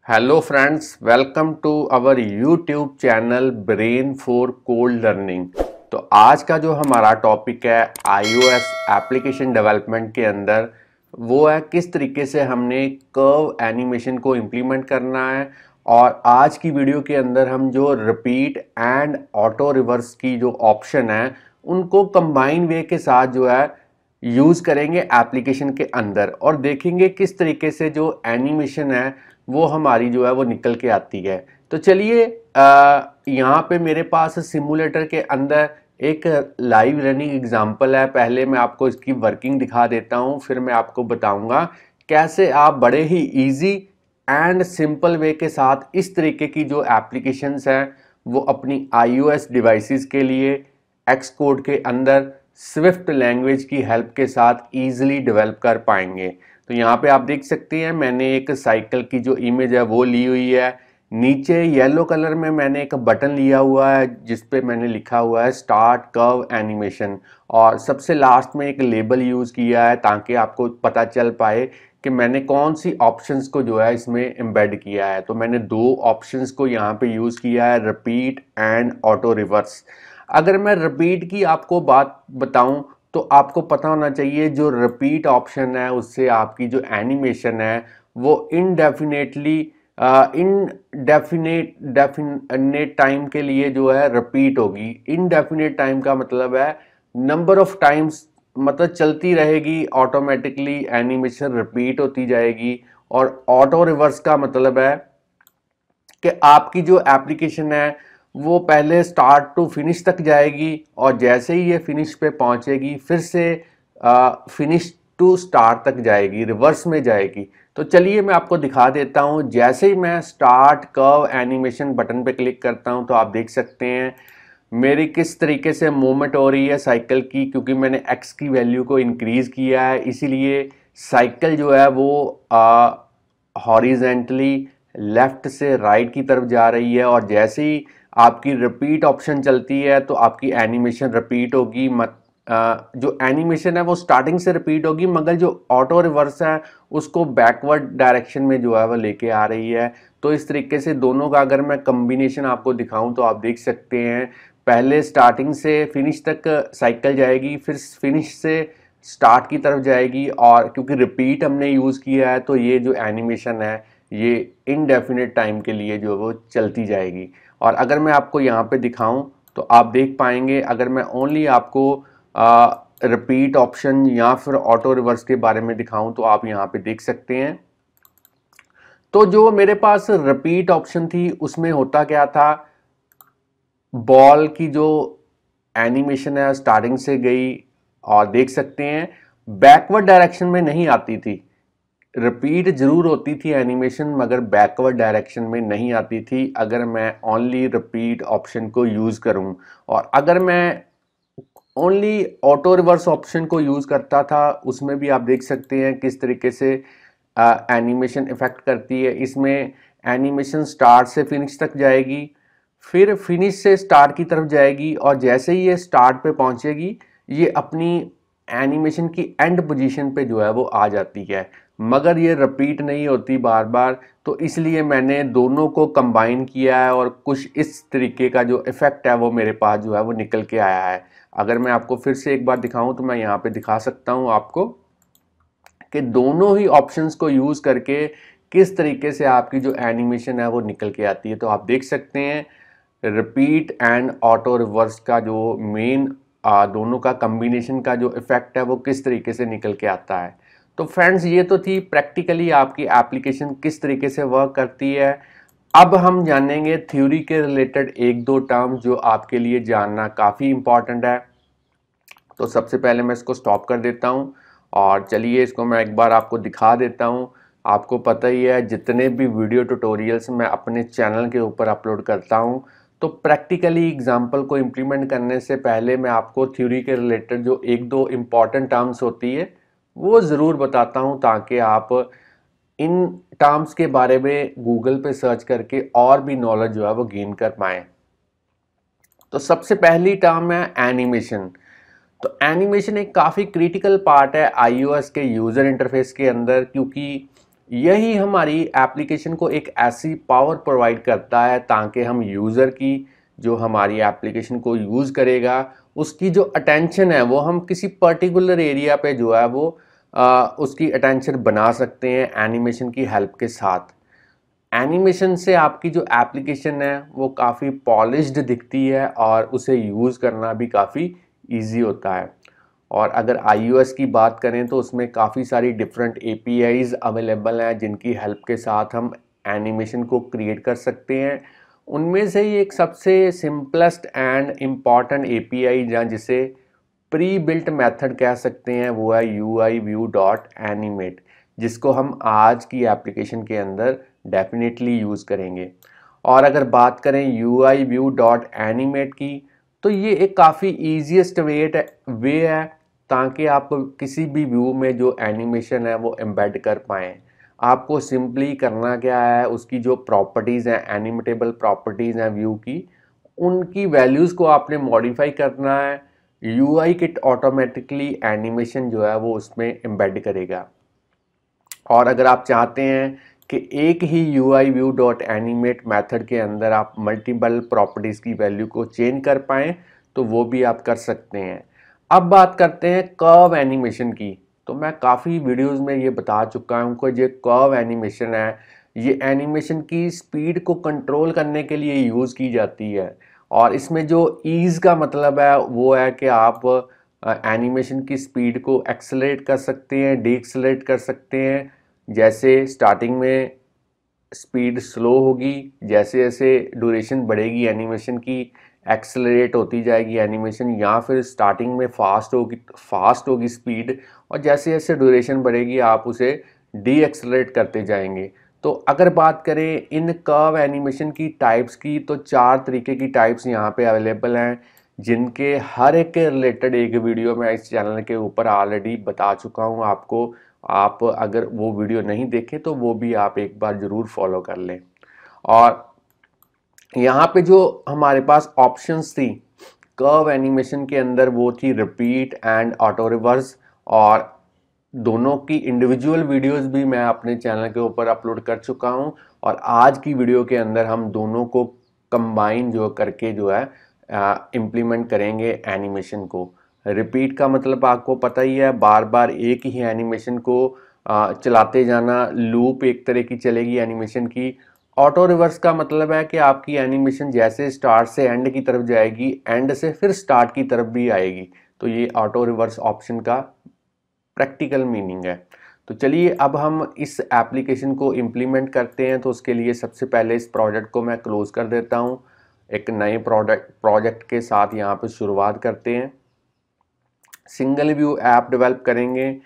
Hello friends, welcome to our YouTube channel Brain for Code learning. तो आज का जो हमारा टॉपिक है iOS एप्लीकेशन डेवलपमेंट के अंदर वो है किस तरीके से हमने कर्व एनिमेशन को इम्प्लीमेंट करना है। और आज की वीडियो के अंदर हम जो रिपीट एंड ऑटो रिवर्स की जो ऑप्शन है उनको कंबाइन वे के साथ जो है यूज़ करेंगे एप्लीकेशन के अंदर और देखेंगे किस तरीके से जो एनिमेशन है वो हमारी जो है वो निकल के आती है। तो चलिए यहाँ पे मेरे पास सिमुलेटर के अंदर एक लाइव रनिंग एग्जांपल है। पहले मैं आपको इसकी वर्किंग दिखा देता हूँ, फिर मैं आपको बताऊँगा कैसे आप बड़े ही इजी एंड सिंपल वे के साथ इस तरीके की जो एप्लीकेशंस हैं वो अपनी iOS डिवाइसेस के लिए एक्स कोड के अंदर स्विफ्ट लैंग्वेज की हेल्प के साथ ईजिली डेवलप कर पाएंगे। तो यहाँ पे आप देख सकते हैं मैंने एक साइकिल की जो इमेज है वो ली हुई है। नीचे येलो कलर में मैंने एक बटन लिया हुआ है जिस पे मैंने लिखा हुआ है स्टार्ट कर्व एनिमेशन, और सबसे लास्ट में एक लेबल यूज़ किया है ताकि आपको पता चल पाए कि मैंने कौन सी ऑप्शंस को जो है इसमें एम्बेड किया है। तो मैंने दो ऑप्शंस को यहाँ पे यूज़ किया है, रिपीट एंड ऑटो रिवर्स। अगर मैं रिपीट की आपको बात बताऊं तो आपको पता होना चाहिए जो रिपीट ऑप्शन है उससे आपकी जो एनिमेशन है वो इनडेफिनेटली डेफिनेट टाइम के लिए जो है रिपीट होगी। इनडेफिनेट टाइम का मतलब है नंबर ऑफ टाइम्स, मतलब चलती रहेगी, ऑटोमेटिकली एनिमेशन रिपीट होती जाएगी। और ऑटो रिवर्स का मतलब है कि आपकी जो एप्लीकेशन है वो पहले स्टार्ट टू फिनिश तक जाएगी और जैसे ही ये फिनिश पे पहुंचेगी फिर से फिनिश टू स्टार्ट तक जाएगी, रिवर्स में जाएगी। तो चलिए मैं आपको दिखा देता हूं। जैसे ही मैं स्टार्ट कर्व एनिमेशन बटन पे क्लिक करता हूं तो आप देख सकते हैं मेरी किस तरीके से मूवमेंट हो रही है साइकिल की, क्योंकि मैंने एक्स की वैल्यू को इंक्रीज किया है इसीलिए साइकिल जो है वो हॉरिजेंटली लेफ्ट से राइट की तरफ जा रही है। और जैसे ही आपकी रिपीट ऑप्शन चलती है तो आपकी एनिमेशन रिपीट होगी। जो एनिमेशन है वो स्टार्टिंग से रिपीट होगी, मगर जो ऑटो रिवर्स है उसको बैकवर्ड डायरेक्शन में जो है वो लेके आ रही है। तो इस तरीके से दोनों का अगर मैं कम्बिनेशन आपको दिखाऊं तो आप देख सकते हैं पहले स्टार्टिंग से फिनिश तक साइकिल जाएगी, फिर फिनिश से स्टार्ट की तरफ जाएगी। और क्योंकि रिपीट हमने यूज़ किया है तो ये जो एनिमेशन है ये इनडेफिनेट टाइम के लिए जो वो चलती जाएगी। और अगर मैं आपको यहाँ पे दिखाऊं तो आप देख पाएंगे, अगर मैं ओनली आपको रिपीट ऑप्शन या फिर ऑटो रिवर्स के बारे में दिखाऊं तो आप यहाँ पे देख सकते हैं। तो जो मेरे पास रिपीट ऑप्शन थी उसमें होता क्या था, बॉल की जो एनिमेशन है स्टार्टिंग से गई और देख सकते हैं बैकवर्ड डायरेक्शन में नहीं आती थी। रिपीट जरूर होती थी एनिमेशन मगर बैकवर्ड डायरेक्शन में नहीं आती थी अगर मैं ओनली रिपीट ऑप्शन को यूज़ करूं। और अगर मैं ओनली ऑटो रिवर्स ऑप्शन को यूज़ करता था उसमें भी आप देख सकते हैं किस तरीके से एनिमेशन इफेक्ट करती है। इसमें एनिमेशन स्टार्ट से फिनिश तक जाएगी, फिर फिनिश से स्टार्ट की तरफ जाएगी और जैसे ही ये स्टार्ट पे पहुंचेगी ये अपनी एनिमेशन की एंड पोजीशन पे जो है वो आ जाती है, मगर ये रिपीट नहीं होती बार बार। तो इसलिए मैंने दोनों को कंबाइन किया है और कुछ इस तरीके का जो इफेक्ट है वो मेरे पास जो है वो निकल के आया है। अगर मैं आपको फिर से एक बार दिखाऊं तो मैं यहाँ पे दिखा सकता हूँ आपको कि दोनों ही ऑप्शंस को यूज़ करके किस तरीके से आपकी जो एनिमेशन है वो निकल के आती है। तो आप देख सकते हैं रिपीट एंड ऑटो रिवर्स का जो मेन दोनों का कम्बिनेशन का जो इफेक्ट है वो किस तरीके से निकल के आता है। तो फ्रेंड्स ये तो थी प्रैक्टिकली आपकी एप्लीकेशन किस तरीके से वर्क करती है। अब हम जानेंगे थ्योरी के रिलेटेड एक दो टर्म जो आपके लिए जानना काफ़ी इम्पॉर्टेंट है। तो सबसे पहले मैं इसको स्टॉप कर देता हूँ और चलिए इसको मैं एक बार आपको दिखा देता हूँ। आपको पता ही है जितने भी वीडियो ट्यूटोरियल्स मैं अपने चैनल के ऊपर अपलोड करता हूँ तो प्रैक्टिकली एग्जांपल को इम्प्लीमेंट करने से पहले मैं आपको थ्योरी के रिलेटेड जो एक दो इम्पॉर्टेंट टर्म्स होती है वो ज़रूर बताता हूँ ताकि आप इन टर्म्स के बारे में गूगल पे सर्च करके और भी नॉलेज जो है वो गेन कर पाएँ। तो सबसे पहली टर्म है एनिमेशन। तो एनिमेशन एक काफ़ी क्रिटिकल पार्ट है iOS के यूज़र इंटरफेस के अंदर, क्योंकि यही हमारी एप्लीकेशन को एक ऐसी पावर प्रोवाइड करता है ताकि हम यूज़र की जो हमारी एप्लीकेशन को यूज़ करेगा उसकी जो अटेंशन है वो हम किसी पर्टिकुलर एरिया पे जो है वो उसकी अटेंशन बना सकते हैं एनिमेशन की हेल्प के साथ। एनिमेशन से आपकी जो एप्लीकेशन है वो काफ़ी पॉलिश्ड दिखती है और उसे यूज़ करना भी काफ़ी इजी होता है। और अगर iOS की बात करें तो उसमें काफ़ी सारी डिफरेंट APIs अवेलेबल हैं जिनकी हेल्प के साथ हम एनिमेशन को क्रिएट कर सकते हैं। उनमें से ही एक सबसे सिंपलेस्ट एंड इम्पॉर्टेंट API या जिसे प्री बिल्ट मेथड कह सकते हैं वो है UI-View.Animate, जिसको हम आज की एप्लीकेशन के अंदर डेफिनेटली यूज़ करेंगे। और अगर बात करें UI-View.Animate की तो ये एक काफ़ी ईजीएस्ट वे है ताकि आप किसी भी व्यू में जो एनिमेशन है वो एम्बेड कर पाएँ। आपको सिंपली करना क्या है, उसकी जो प्रॉपर्टीज़ हैं, एनिमेटेबल प्रॉपर्टीज़ हैं व्यू की, उनकी वैल्यूज़ को आपने मॉडिफाई करना है। UI किट ऑटोमेटिकली एनिमेशन जो है वो उसमें एम्बेड करेगा। और अगर आप चाहते हैं कि एक ही UI-View.Animate मेथड के अंदर आप मल्टीपल प्रॉपर्टीज़ की वैल्यू को चेंज कर पाएँ तो वो भी आप कर सकते हैं। अब बात करते हैं कर्व एनिमेशन की। तो मैं काफ़ी वीडियोस में ये बता चुका हूँ कि ये कर्व एनिमेशन है, ये एनिमेशन की स्पीड को कंट्रोल करने के लिए यूज़ की जाती है। और इसमें जो ईज़ का मतलब है वो है कि आप एनिमेशन की स्पीड को एक्सेलरेट कर सकते हैं, डी एक्सेलरेट कर सकते हैं। जैसे स्टार्टिंग में स्पीड स्लो होगी, जैसे जैसे ड्यूरेशन बढ़ेगी एनिमेशन की एक्सेलरेट होती जाएगी एनिमेशन, या फिर स्टार्टिंग में फास्ट होगी स्पीड और जैसे जैसे ड्यूरेशन बढ़ेगी आप उसे डी एक्सेलरेट करते जाएंगे। तो अगर बात करें इन कर्व एनिमेशन की टाइप्स की तो 4 तरीके की टाइप्स यहाँ पे अवेलेबल हैं जिनके हर एक के रिलेटेड एक वीडियो मैं इस चैनल के ऊपर ऑलरेडी बता चुका हूँ आपको। आप अगर वो वीडियो नहीं देखें तो वो भी आप एक बार ज़रूर फॉलो कर लें। और यहाँ पे जो हमारे पास ऑप्शंस थी कर्व एनिमेशन के अंदर वो थी रिपीट एंड ऑटो रिवर्स, और दोनों की इंडिविजुअल वीडियोस भी मैं अपने चैनल के ऊपर अपलोड कर चुका हूँ। और आज की वीडियो के अंदर हम दोनों को कंबाइन जो करके जो है इम्प्लीमेंट करेंगे एनिमेशन को। रिपीट का मतलब आपको पता ही है, बार बार एक ही एनिमेशन को चलाते जाना, लूप एक तरह की चलेगी एनिमेशन की। ऑटो रिवर्स का मतलब है कि आपकी एनिमेशन जैसे स्टार्ट से एंड की तरफ जाएगी, एंड से फिर स्टार्ट की तरफ भी आएगी। तो ये ऑटो रिवर्स ऑप्शन का प्रैक्टिकल मीनिंग है। तो चलिए अब हम इस एप्लीकेशन को इम्प्लीमेंट करते हैं। तो उसके लिए सबसे पहले इस प्रोजेक्ट को मैं क्लोज कर देता हूँ, एक नए प्रोजेक्ट के साथ यहाँ पे शुरुआत करते हैं। सिंगल व्यू ऐप डेवलप करेंगे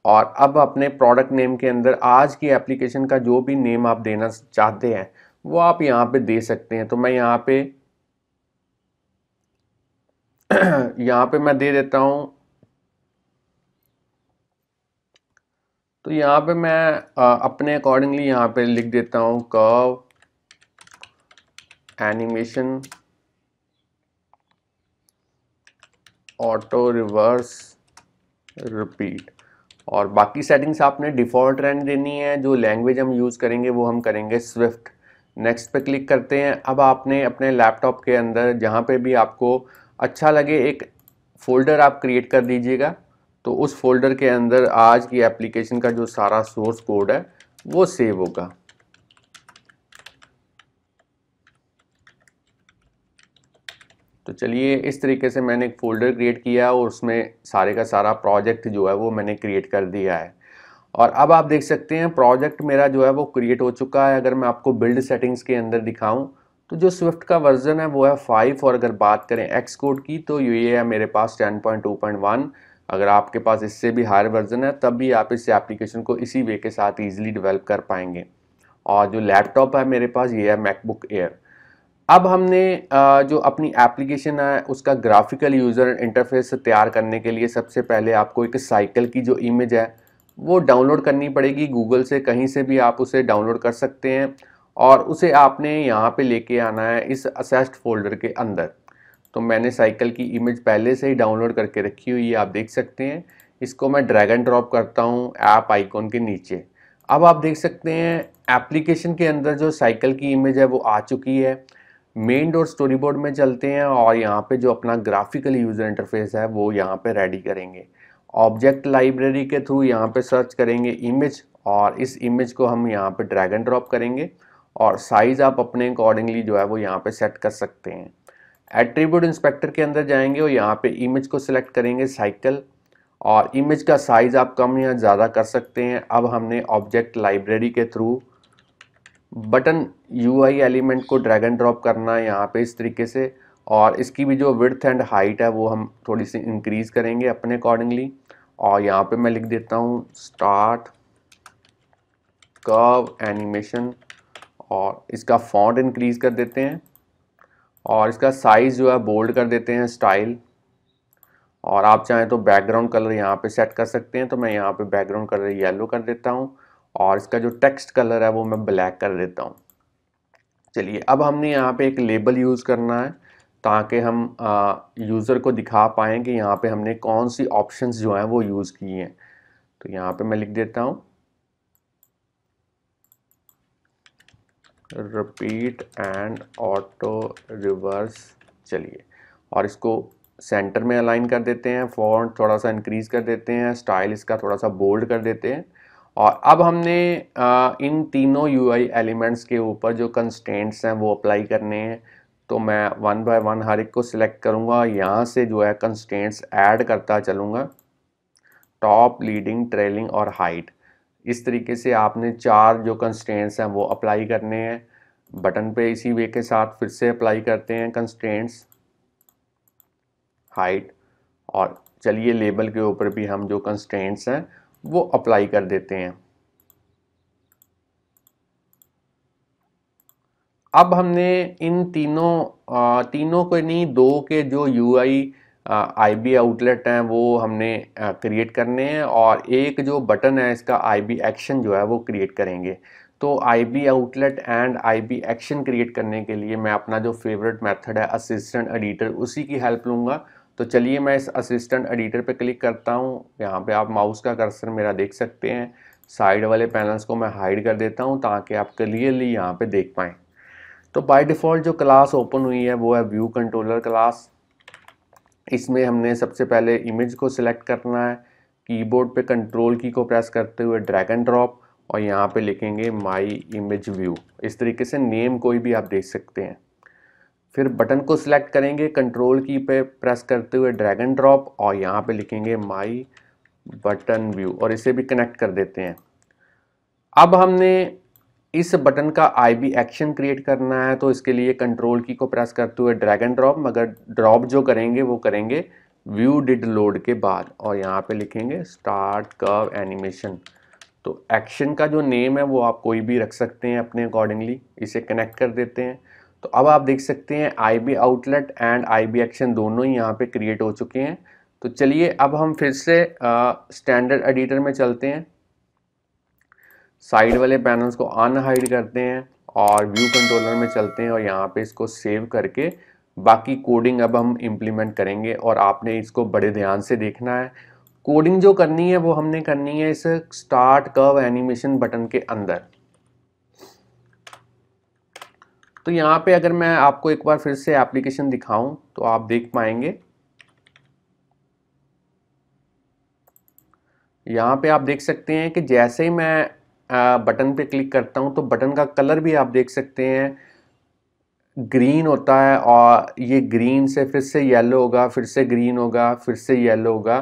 और अब अपने प्रोडक्ट नेम के अंदर आज की एप्लीकेशन का जो भी नेम आप देना चाहते हैं वो आप यहाँ पे दे सकते हैं। तो मैं यहाँ पे यहाँ पे मैं दे देता हूँ। तो यहाँ पे मैं अपने अकॉर्डिंगली यहाँ पे लिख देता हूँ curve animation auto reverse repeat. और बाकी सेटिंग्स आपने डिफ़ॉल्ट रहने देनी है। जो लैंग्वेज हम यूज़ करेंगे वो हम करेंगे स्विफ्ट। नेक्स्ट पे क्लिक करते हैं। अब आपने अपने लैपटॉप के अंदर जहाँ पे भी आपको अच्छा लगे एक फ़ोल्डर आप क्रिएट कर दीजिएगा। तो उस फोल्डर के अंदर आज की एप्लीकेशन का जो सारा सोर्स कोड है वो सेव होगा। तो चलिए इस तरीके से मैंने एक फ़ोल्डर क्रिएट किया और उसमें सारे का सारा प्रोजेक्ट जो है वो मैंने क्रिएट कर दिया है। और अब आप देख सकते हैं प्रोजेक्ट मेरा जो है वो क्रिएट हो चुका है। अगर मैं आपको बिल्ड सेटिंग्स के अंदर दिखाऊं तो जो स्विफ्ट का वर्जन है वो है 5, और अगर बात करें एक्स कोड की तो ये है मेरे पास 10.2.1। अगर आपके पास इससे भी हायर वर्जन है तब भी आप इस एप्लीकेशन को इसी वे के साथ ईजिली डेवलप कर पाएंगे। और जो लैपटॉप है मेरे पास ये है मैकबुक एयर। अब हमने जो अपनी एप्लीकेशन है उसका ग्राफिकल यूज़र इंटरफेस तैयार करने के लिए सबसे पहले आपको एक साइकिल की जो इमेज है वो डाउनलोड करनी पड़ेगी गूगल से। कहीं से भी आप उसे डाउनलोड कर सकते हैं और उसे आपने यहाँ पे लेके आना है इस असेस्ड फोल्डर के अंदर। तो मैंने साइकिल की इमेज पहले से ही डाउनलोड करके रखी हुई है, आप देख सकते हैं। इसको मैं ड्रैग एंड ड्रॉप करता हूँ ऐप आइकॉन के नीचे। अब आप देख सकते हैं एप्लीकेशन के अंदर जो साइकिल की इमेज है वो आ चुकी है। मेन डॉट स्टोरी बोर्ड में चलते हैं और यहाँ पे जो अपना ग्राफिकल यूज़र इंटरफेस है वो यहाँ पे रेडी करेंगे। ऑब्जेक्ट लाइब्रेरी के थ्रू यहाँ पे सर्च करेंगे इमेज, और इस इमेज को हम यहाँ पे ड्रैग एंड ड्रॉप करेंगे और साइज़ आप अपने अकॉर्डिंगली जो है वो यहाँ पे सेट कर सकते हैं। एट्रीब्यूट इंस्पेक्टर के अंदर जाएंगे और यहाँ पे इमेज को सिलेक्ट करेंगे साइकिल, और इमेज का साइज़ आप कम या ज़्यादा कर सकते हैं। अब हमने ऑब्जेक्ट लाइब्रेरी के थ्रू बटन यूआई एलिमेंट को ड्रैग एंड ड्रॉप करना है यहाँ पे इस तरीके से, और इसकी भी जो विड्थ एंड हाइट है वो हम थोड़ी सी इंक्रीज करेंगे अपने अकॉर्डिंगली। और यहाँ पे मैं लिख देता हूँ स्टार्ट कर्व एनिमेशन, और इसका फॉन्ट इंक्रीज कर देते हैं और इसका साइज़ जो है बोल्ड कर देते हैं स्टाइल। और आप चाहें तो बैकग्राउंड कलर यहाँ पे सेट कर सकते हैं, तो मैं यहाँ पे बैकग्राउंड कलर येलो कर देता हूँ और इसका जो टेक्स्ट कलर है वो मैं ब्लैक कर देता हूँ। चलिए अब हमने यहाँ पे एक लेबल यूज़ करना है ताकि हम यूज़र को दिखा पाएँ कि यहाँ पे हमने कौन सी ऑप्शंस जो हैं वो यूज़ की हैं। तो यहाँ पे मैं लिख देता हूँ रिपीट एंड ऑटो रिवर्स। चलिए, और इसको सेंटर में अलाइन कर देते हैं, फॉन्ट थोड़ा सा इंक्रीज कर देते हैं, स्टाइल इसका थोड़ा सा बोल्ड कर देते हैं। और अब हमने इन तीनों यूआई एलिमेंट्स के ऊपर जो कंस्ट्रेंट्स हैं वो अप्लाई करने हैं। तो मैं वन बाय वन हर एक को सिलेक्ट करूँगा, यहाँ से जो है कंस्ट्रेंट्स ऐड करता चलूँगा, टॉप, लीडिंग, ट्रेलिंग और हाइट। इस तरीके से आपने 4 जो कंस्ट्रेंट्स हैं वो अप्लाई करने हैं। बटन पे इसी वे के साथ फिर से अप्लाई करते हैं कंस्ट्रेंट्स, हाइट, और चलिए लेबल के ऊपर भी हम जो कंस्ट्रेंट्स हैं वो अप्लाई कर देते हैं। अब हमने इन तीनों को नहीं, 2 के जो यूआई आईबी आउटलेट हैं वो हमने क्रिएट करने हैं, और एक जो बटन है इसका आईबी एक्शन जो है वो क्रिएट करेंगे। तो IB outlet and IB action create करने के लिए मैं अपना जो फेवरेट मेथड है असिस्टेंट एडिटर, उसी की हेल्प लूँगा। तो चलिए मैं इस असिस्टेंट एडिटर पे क्लिक करता हूँ। यहाँ पे आप माउस का कर्सर मेरा देख सकते हैं। साइड वाले पैनल्स को मैं हाइड कर देता हूँ ताकि आप क्लियरली यहाँ पे देख पाएँ। तो बाय डिफ़ॉल्ट जो क्लास ओपन हुई है वो है व्यू कंट्रोलर क्लास। इसमें हमने सबसे पहले इमेज को सिलेक्ट करना है, कीबोर्ड पे कंट्रोल की को प्रेस करते हुए ड्रैग एंड ड्रॉप, और यहाँ पे लिखेंगे माय इमेज व्यू। इस तरीके से नेम कोई भी आप देख सकते हैं। फिर बटन को सिलेक्ट करेंगे, कंट्रोल की पे प्रेस करते हुए ड्रैग एंड ड्रॉप, और यहाँ पे लिखेंगे माय बटन व्यू, और इसे भी कनेक्ट कर देते हैं। अब हमने इस बटन का आईबी एक्शन क्रिएट करना है, तो इसके लिए कंट्रोल की को प्रेस करते हुए ड्रैग एंड ड्रॉप, मगर ड्रॉप जो करेंगे वो करेंगे व्यू डिड लोड के बाद, और यहाँ पे लिखेंगे स्टार्ट कर्व एनिमेशन। तो एक्शन का जो नेम है वो आप कोई भी रख सकते हैं अपने अकॉर्डिंगली। इसे कनेक्ट कर देते हैं। तो अब आप देख सकते हैं IB outlet and IB action दोनों ही यहाँ पे क्रिएट हो चुके हैं। तो चलिए अब हम फिर से स्टैंडर्ड एडिटर में चलते हैं, साइड वाले पैनल्स को अनहाइड करते हैं और व्यू कंट्रोलर में चलते हैं, और यहाँ पे इसको सेव करके बाकी कोडिंग अब हम इम्प्लीमेंट करेंगे। और आपने इसको बड़े ध्यान से देखना है। कोडिंग जो करनी है वो हमने करनी है इस स्टार्ट कर्व एनिमेशन बटन के अंदर। तो यहाँ पे अगर मैं आपको एक बार फिर से एप्लीकेशन दिखाऊं तो आप देख पाएंगे, यहाँ पे आप देख सकते हैं कि जैसे ही मैं बटन पे क्लिक करता हूँ तो बटन का कलर भी आप देख सकते हैं ग्रीन होता है, और ये ग्रीन से फिर से येलो होगा, फिर से ग्रीन होगा, फिर से येलो होगा,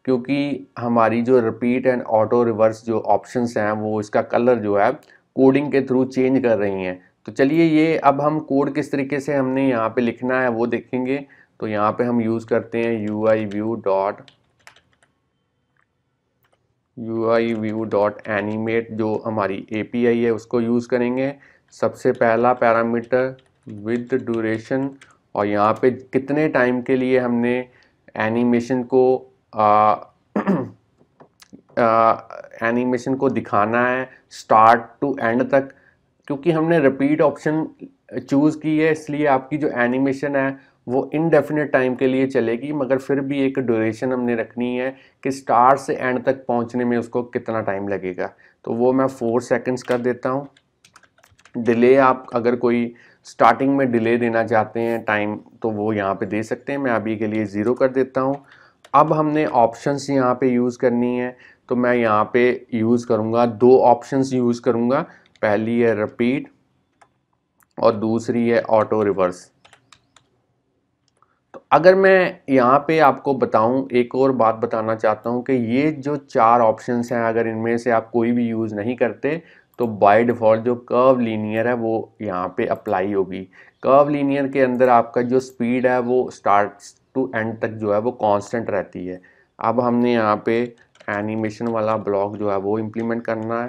क्योंकि हमारी जो रिपीट एंड ऑटो रिवर्स जो ऑप्शंस हैं वो इसका कलर जो है कोडिंग के थ्रू चेंज कर रही हैं। तो चलिए ये अब हम कोड किस तरीके से हमने यहाँ पे लिखना है वो देखेंगे। तो यहाँ पे हम यूज़ करते हैं UI view.animate, जो हमारी API है उसको यूज़ करेंगे। सबसे पहला पैरामीटर विद ड्यूरेशन, और यहाँ पे कितने टाइम के लिए हमने एनिमेशन को दिखाना है स्टार्ट टू एंड तक। क्योंकि हमने रिपीट ऑप्शन चूज़ की है इसलिए आपकी जो एनिमेशन है वो इनडेफिनेट टाइम के लिए चलेगी, मगर फिर भी एक ड्यूरेशन हमने रखनी है कि स्टार्ट से एंड तक पहुंचने में उसको कितना टाइम लगेगा। तो वो मैं 4 सेकंड्स कर देता हूं। डिले आप अगर कोई स्टार्टिंग में डिले देना चाहते हैं टाइम, तो वो यहाँ पे दे सकते हैं। मैं अभी के लिए 0 कर देता हूँ। अब हमने ऑप्शंस यहाँ पे यूज़ करनी है, तो मैं यहाँ पे यूज़ करूँगा 2 ऑप्शंस यूज़ करूँगा। पहली है रिपीट और दूसरी है ऑटो रिवर्स। तो अगर मैं यहाँ पे आपको बताऊँ, एक और बात बताना चाहता हूँ कि ये जो 4 ऑप्शंस हैं, अगर इनमें से आप कोई भी यूज़ नहीं करते तो बाय डिफ़ॉल्ट जो कर्व लीनियर है वो यहाँ पे अप्लाई होगी। कर्व लीनियर के अंदर आपका जो स्पीड है वो स्टार्ट टू एंड तक जो है वो कांस्टेंट रहती है। अब हमने यहाँ पे एनिमेशन वाला ब्लॉक जो है वो इम्प्लीमेंट करना है,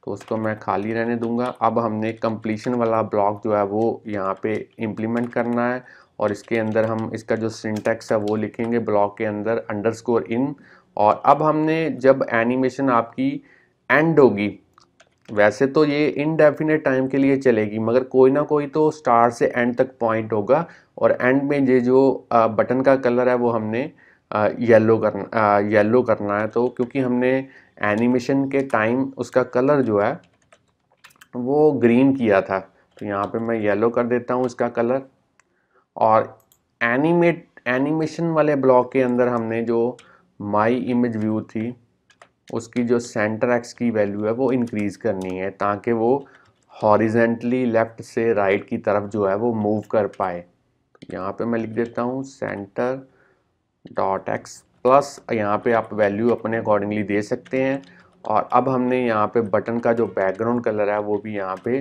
तो उसको मैं खाली रहने दूंगा। अब हमने कंप्लीशन वाला ब्लॉक जो है वो यहाँ पे इम्प्लीमेंट करना है, और इसके अंदर हम इसका जो सिंटैक्स है वो लिखेंगे ब्लॉक के अंदर अंडरस्कोर इन। और अब हमने जब एनिमेशन आपकी एंड होगी, वैसे तो ये इनडेफिनेट टाइम के लिए चलेगी, मगर कोई ना कोई तो स्टार्ट से एंड तक पॉइंट होगा, और एंड में ये जो बटन का कलर है वो हमने येलो करना है। तो क्योंकि हमने एनिमेशन के टाइम उसका कलर जो है वो ग्रीन किया था, तो यहाँ पे मैं येलो कर देता हूँ इसका कलर। और एनिमेशन वाले ब्लॉक के अंदर हमने जो माई इमेज व्यू थी उसकी जो सेंटर एक्स की वैल्यू है वो इंक्रीज़ करनी है, ताकि वो हॉरिजेंटली लेफ़्ट से राइट की तरफ जो है वो मूव कर पाए। यहाँ पे मैं लिख देता हूँ सेंटर डॉट एक्स प्लस, यहाँ पे आप वैल्यू अपने अकॉर्डिंगली दे सकते हैं। और अब हमने यहाँ पे बटन का जो बैकग्राउंड कलर है वो भी यहाँ पे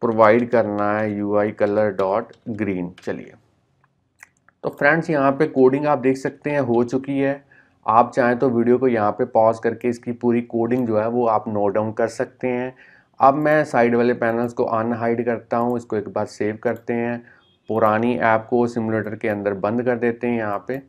प्रोवाइड करना है, यूआई कलर डॉट ग्रीन। चलिए, तो फ्रेंड्स यहाँ पे कोडिंग आप देख सकते हैं हो चुकी है। आप चाहें तो वीडियो को यहाँ पे पॉज करके इसकी पूरी कोडिंग जो है वो आप नोट डाउन कर सकते हैं। अब मैं साइड वाले पैनल्स को अनहाइड करता हूँ, इसको एक बार सेव करते हैं, पुरानी ऐप को सिमुलेटर के अंदर बंद कर देते हैं यहाँ पे,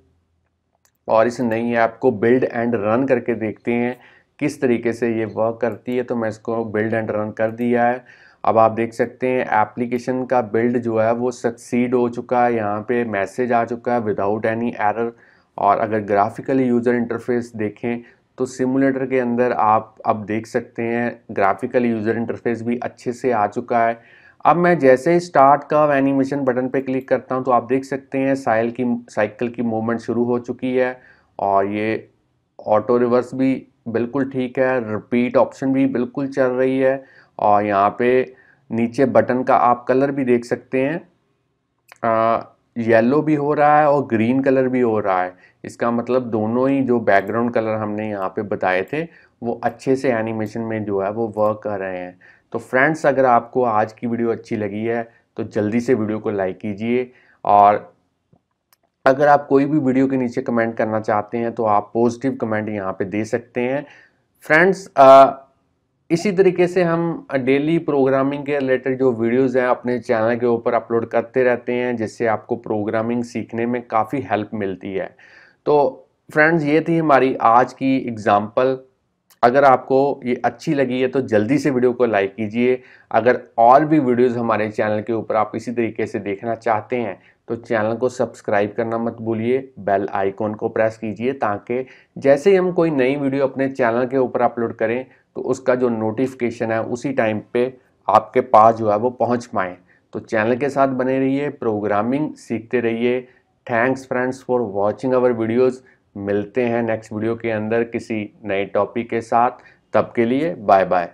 और इस नई ऐप को बिल्ड एंड रन करके देखते हैं किस तरीके से ये वर्क करती है। तो मैं इसको बिल्ड एंड रन कर दिया है। अब आप देख सकते हैं एप्लीकेशन का बिल्ड जो है वो सक्सीड हो चुका है, यहाँ पे मैसेज आ चुका है विदाउट एनी एरर। और अगर ग्राफिकली यूज़र इंटरफेस देखें तो सिमुलेटर के अंदर आप अब देख सकते हैं ग्राफिकल यूज़र इंटरफेस भी अच्छे से आ चुका है। अब मैं जैसे ही स्टार्ट कर्व एनिमेशन बटन पे क्लिक करता हूं तो आप देख सकते हैं साइकिल की मूवमेंट शुरू हो चुकी है, और ये ऑटो रिवर्स भी बिल्कुल ठीक है, रिपीट ऑप्शन भी बिल्कुल चल रही है। और यहाँ पे नीचे बटन का आप कलर भी देख सकते हैं, येलो भी हो रहा है और ग्रीन कलर भी हो रहा है। इसका मतलब दोनों ही जो बैकग्राउंड कलर हमने यहाँ पे बताए थे वो अच्छे से एनिमेशन में जो है वो वर्क कर रहे हैं। तो फ्रेंड्स, अगर आपको आज की वीडियो अच्छी लगी है तो जल्दी से वीडियो को लाइक कीजिए, और अगर आप कोई भी वीडियो के नीचे कमेंट करना चाहते हैं तो आप पॉजिटिव कमेंट यहाँ पे दे सकते हैं। फ्रेंड्स, इसी तरीके से हम डेली प्रोग्रामिंग के रिलेटेड जो वीडियोस हैं अपने चैनल के ऊपर अपलोड करते रहते हैं, जिससे आपको प्रोग्रामिंग सीखने में काफ़ी हेल्प मिलती है। तो फ्रेंड्स, ये थी हमारी आज की एग्जांपल। अगर आपको ये अच्छी लगी है तो जल्दी से वीडियो को लाइक कीजिए। अगर और भी वीडियोस हमारे चैनल के ऊपर आप इसी तरीके से देखना चाहते हैं तो चैनल को सब्सक्राइब करना मत भूलिए, बेल आइकॉन को प्रेस कीजिए, ताकि जैसे ही हम कोई नई वीडियो अपने चैनल के ऊपर अपलोड करें तो उसका जो नोटिफिकेशन है उसी टाइम पे आपके पास जो है वो पहुंच पाए। तो चैनल के साथ बने रहिए, प्रोग्रामिंग सीखते रहिए। Thanks friends for watching our videos. मिलते हैं नेक्स्ट वीडियो के अंदर किसी नए टॉपिक के साथ। तब के लिए बाय बाय।